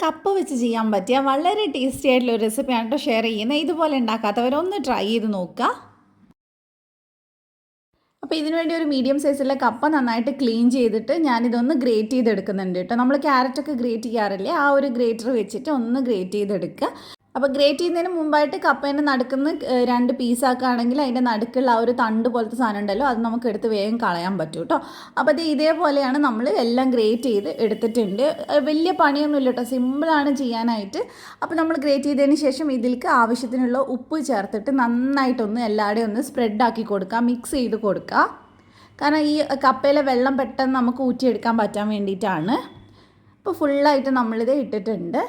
കപ്പ വെച്ച് ചെയ്യാൻ പറ്റിയ വളരെ ടേസ്റ്റി ആയിട്ടുള്ള ഒരു റെസിപ്പിയാണ് കേട്ടോ ഷെയർ ചെയ്യുന്നത്. ഇതുപോലെ ഉണ്ടാക്കാത്തവരൊന്ന് ട്രൈ ചെയ്ത് നോക്കുക. അപ്പോൾ ഇതിനു വേണ്ടി ഒരു മീഡിയം സൈസുള്ള കപ്പ നന്നായിട്ട് ക്ലീൻ ചെയ്തിട്ട് ഞാനിതൊന്ന് ഗ്രേറ്റ് ചെയ്തെടുക്കുന്നുണ്ട് കേട്ടോ. നമ്മൾ ക്യാരറ്റൊക്കെ ഗ്രേറ്റ് ചെയ്യാറില്ലേ, ആ ഒരു ഗ്രേറ്റർ വെച്ചിട്ട് ഒന്ന് ഗ്രേറ്റ് ചെയ്തെടുക്കുക. അപ്പോൾ ഗ്രേറ്റ് ചെയ്യുന്നതിന് മുമ്പായിട്ട് കപ്പേൻ്റെ നടുക്കുന്ന് 2 പീസാക്കുകയാണെങ്കിൽ അതിൻ്റെ നടുക്കുള്ള ആ ഒരു തണ്ട് പോലത്തെ സാധനം ഉണ്ടല്ലോ, അത് നമുക്ക് എടുത്ത് വേഗം കളയാൻ പറ്റും കേട്ടോ. അപ്പോൾ അത് ഇതേപോലെയാണ് നമ്മൾ എല്ലാം ഗ്രേറ്റ് ചെയ്ത് എടുത്തിട്ടുണ്ട്. വലിയ പണിയൊന്നുമില്ല കേട്ടോ, സിമ്പിളാണ് ചെയ്യാനായിട്ട്. അപ്പോൾ നമ്മൾ ഗ്രേറ്റ് ചെയ്തതിന് ശേഷം ഇതിലേക്ക് ആവശ്യത്തിനുള്ള ഉപ്പ് ചേർത്തിട്ട് നന്നായിട്ടൊന്ന് എല്ലാവരുടെയും ഒന്ന് സ്പ്രെഡാക്കി കൊടുക്കുക, മിക്സ് ചെയ്ത് കൊടുക്കുക. കാരണം ഈ കപ്പയിലെ വെള്ളം പെട്ടെന്ന് നമുക്ക് ഊറ്റിയെടുക്കാൻ പറ്റാൻ വേണ്ടിയിട്ടാണ്. അപ്പോൾ ഫുള്ളായിട്ട് നമ്മളിത് ഇട്ടിട്ടുണ്ട്.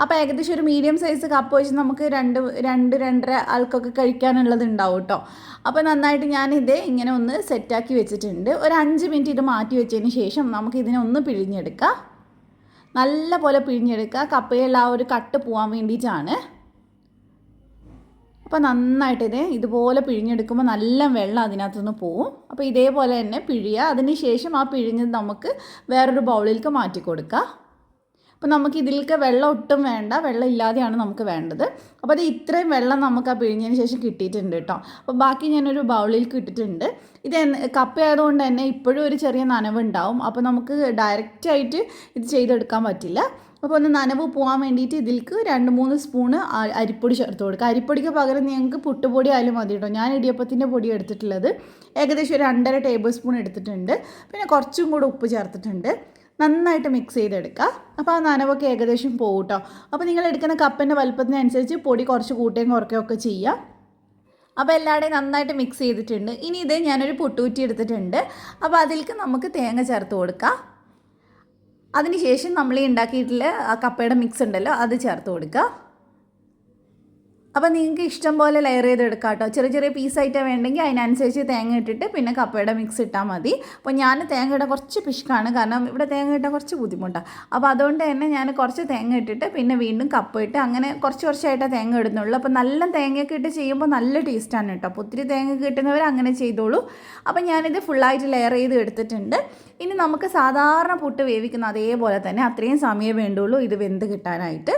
അപ്പോൾ ഏകദേശം ഒരു മീഡിയം സൈസ് കപ്പ് വെച്ച് നമുക്ക് 2-2.5 ആൾക്കൊക്കെ കഴിക്കാനുള്ളത് ഉണ്ടാവും കേട്ടോ. അപ്പോൾ നന്നായിട്ട് ഞാനിത് ഇങ്ങനെ ഒന്ന് സെറ്റാക്കി വെച്ചിട്ടുണ്ട്. ഒരു 5 മിനിറ്റ് ഇത് മാറ്റി വെച്ചതിന് ശേഷം നമുക്ക് ഇതിനെ ഒന്ന് പിഴിഞ്ഞെടുക്കാം. നല്ല പോലെ പിഴിഞ്ഞെടുക്കുക, കപ്പയുള്ള ആ ഒരു കട്ട് പോകാൻ വേണ്ടിയിട്ടാണ്. അപ്പോൾ നന്നായിട്ട് ഇതുപോലെ പിഴിഞ്ഞെടുക്കുമ്പോൾ നല്ല വെള്ളം അതിനകത്തുനിന്ന് പോവും. അപ്പോൾ ഇതേപോലെ തന്നെ പിഴിയുക. അതിന് ശേഷം ആ പിഴിഞ്ഞത് നമുക്ക് വേറൊരു ബൗളിലേക്ക് മാറ്റി കൊടുക്കുക. അപ്പോൾ നമുക്ക് ഇതിലേക്ക് വെള്ളം ഒട്ടും വേണ്ട, വെള്ളം ഇല്ലാതെയാണ് നമുക്ക് വേണ്ടത്. അപ്പോൾ അത് ഇത്രയും വെള്ളം നമുക്ക് ആ പിഴിഞ്ഞതിന് ശേഷം കിട്ടിയിട്ടുണ്ട് കേട്ടോ. അപ്പോൾ ബാക്കി ഞാനൊരു ബൗളിലേക്ക് ഇട്ടിട്ടുണ്ട്. ഇത് കപ്പയായതുകൊണ്ട് തന്നെ ഇപ്പോഴും ഒരു ചെറിയ നനവുണ്ടാവും. അപ്പോൾ നമുക്ക് ഡയറക്റ്റായിട്ട് ഇത് ചെയ്തെടുക്കാൻ പറ്റില്ല. അപ്പോൾ ഒന്ന് നനവ് പോകാൻ വേണ്ടിയിട്ട് ഇതിലേക്ക് 2-3 സ്പൂണ് അരിപ്പൊടി ചേർത്ത് കൊടുക്കുക. അരിപ്പൊടിക്ക് പകരം നിങ്ങൾക്ക് പുട്ടുപൊടി ആയാലും മതി കേട്ടോ. ഞാൻ ഇടിയപ്പത്തിൻ്റെ പൊടി എടുത്തിട്ടുള്ളത് ഏകദേശം ഒരു 2.5 ടേബിൾ സ്പൂൺ എടുത്തിട്ടുണ്ട്. പിന്നെ കുറച്ചും കൂടെ ഉപ്പ് ചേർത്തിട്ടുണ്ട്. നന്നായിട്ട് മിക്സ് ചെയ്തെടുക്കുക. അപ്പോൾ ആ നനവൊക്കെ ഏകദേശം പോകും കേട്ടോ. അപ്പോൾ നിങ്ങൾ എടുക്കുന്ന കപ്പിൻ്റെ വലുപ്പത്തിനനുസരിച്ച് പൊടി കുറച്ച് കൂട്ടുകയും കുറയ്ക്കുകയൊക്കെ ചെയ്യുക. അപ്പോൾ എല്ലാവരുടെയും നന്നായിട്ട് മിക്സ് ചെയ്തിട്ടുണ്ട്. ഇനി ഇത് ഞാനൊരു പുട്ടുകുറ്റി എടുത്തിട്ടുണ്ട്. അപ്പോൾ അതിലേക്ക് നമുക്ക് തേങ്ങ ചേർത്ത് കൊടുക്കാം. അതിനുശേഷം നമ്മൾ ഈ ഉണ്ടാക്കിയിട്ടുള്ള ആ കപ്പയുടെ മിക്സ് ഉണ്ടല്ലോ, അത് ചേർത്ത് കൊടുക്കുക. അപ്പോൾ നിങ്ങൾക്ക് ഇഷ്ടം പോലെ ലെയർ ചെയ്തെടുക്കാം കേട്ടോ. ചെറിയ ചെറിയ പീസായിട്ടാണ് വേണ്ടെങ്കിൽ അതിനനുസരിച്ച് തേങ്ങ ഇട്ടിട്ട് പിന്നെ കപ്പയുടെ മിക്സ് ഇട്ടാൽ മതി. അപ്പോൾ ഞാൻ തേങ്ങ ഇടാൻ കുറച്ച് പിഷ്കാണ്, കാരണം ഇവിടെ തേങ്ങ ഇട്ടാൻ കുറച്ച് ബുദ്ധിമുട്ടാണ്. അപ്പോൾ അതുകൊണ്ട് തന്നെ ഞാൻ കുറച്ച് തേങ്ങ ഇട്ടിട്ട് പിന്നെ വീണ്ടും കപ്പ ഇട്ട് അങ്ങനെ കുറച്ചായിട്ടാണ് തേങ്ങ ഇടുന്നുള്ളൂ. അപ്പോൾ നല്ല തേങ്ങയൊക്കെ ഇട്ട് ചെയ്യുമ്പോൾ നല്ല ടേസ്റ്റാണ് കേട്ടോ. അപ്പോൾ ഒത്തിരി തേങ്ങ കിട്ടുന്നവർ അങ്ങനെ ചെയ്തോളൂ. അപ്പോൾ ഞാനിത് ഫുള്ളായിട്ട് ലെയർ ചെയ്ത് എടുത്തിട്ടുണ്ട്. ഇനി നമുക്ക് സാധാരണ പുട്ട് വേവിക്കുന്ന അതേപോലെ തന്നെ അത്രയും സമയം വേണ്ടുള്ളൂ ഇത് വെന്ത് കിട്ടാനായിട്ട്.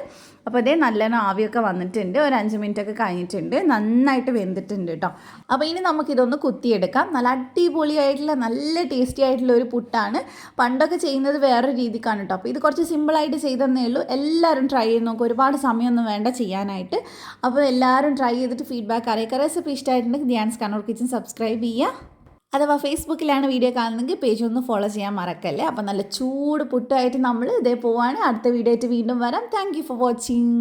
അപ്പോൾ ഇതേ നല്ലോണം ആവിയൊക്കെ വന്നിട്ടുണ്ട്. ഒരു 5 മിനിറ്റൊക്കെ കഴിഞ്ഞിട്ടുണ്ട്. നന്നായിട്ട് വെന്തിട്ടുണ്ട് കേട്ടോ. അപ്പോൾ ഇനി നമുക്കിതൊന്ന് കുത്തിയെടുക്കാം. നല്ല അടിപൊളിയായിട്ടുള്ള നല്ല ടേസ്റ്റി ആയിട്ടുള്ള ഒരു പുട്ടാണ്. പണ്ടൊക്കെ ചെയ്യുന്നത് വേറൊരു രീതിക്കാണ് കേട്ടോ. അപ്പോൾ ഇത് കുറച്ച് സിമ്പിളായിട്ട് ചെയ്തതന്നേ ഉള്ളൂ. എല്ലാവരും ട്രൈ ചെയ്ത് നോക്കും. ഒരുപാട് സമയമൊന്നും വേണ്ട ചെയ്യാനായിട്ട്. അപ്പോൾ എല്ലാവരും ട്രൈ ചെയ്തിട്ട് ഫീഡ്ബാക്ക് അറിയിക്കുക. റെസിപ്പി ഇഷ്ടമായിട്ടുണ്ടെങ്കിൽ ധ്യാൻസ് കണ്ണൂർ കിച്ചൻ സബ്സ്ക്രൈബ് ചെയ്യുക. അഥവാ ഫേസ്ബുക്കിലാണ് വീഡിയോ കാണുന്നതെങ്കിൽ പേജ് ഒന്ന് ഫോളോ ചെയ്യാൻ മറക്കല്ലേ. അപ്പോൾ നല്ല ചൂട് പുട്ടായിട്ട് നമ്മൾ ഇതേ പോവാണ്. അടുത്ത വീഡിയോ ആയിട്ട് വീണ്ടും വരാം. Thank you for watching.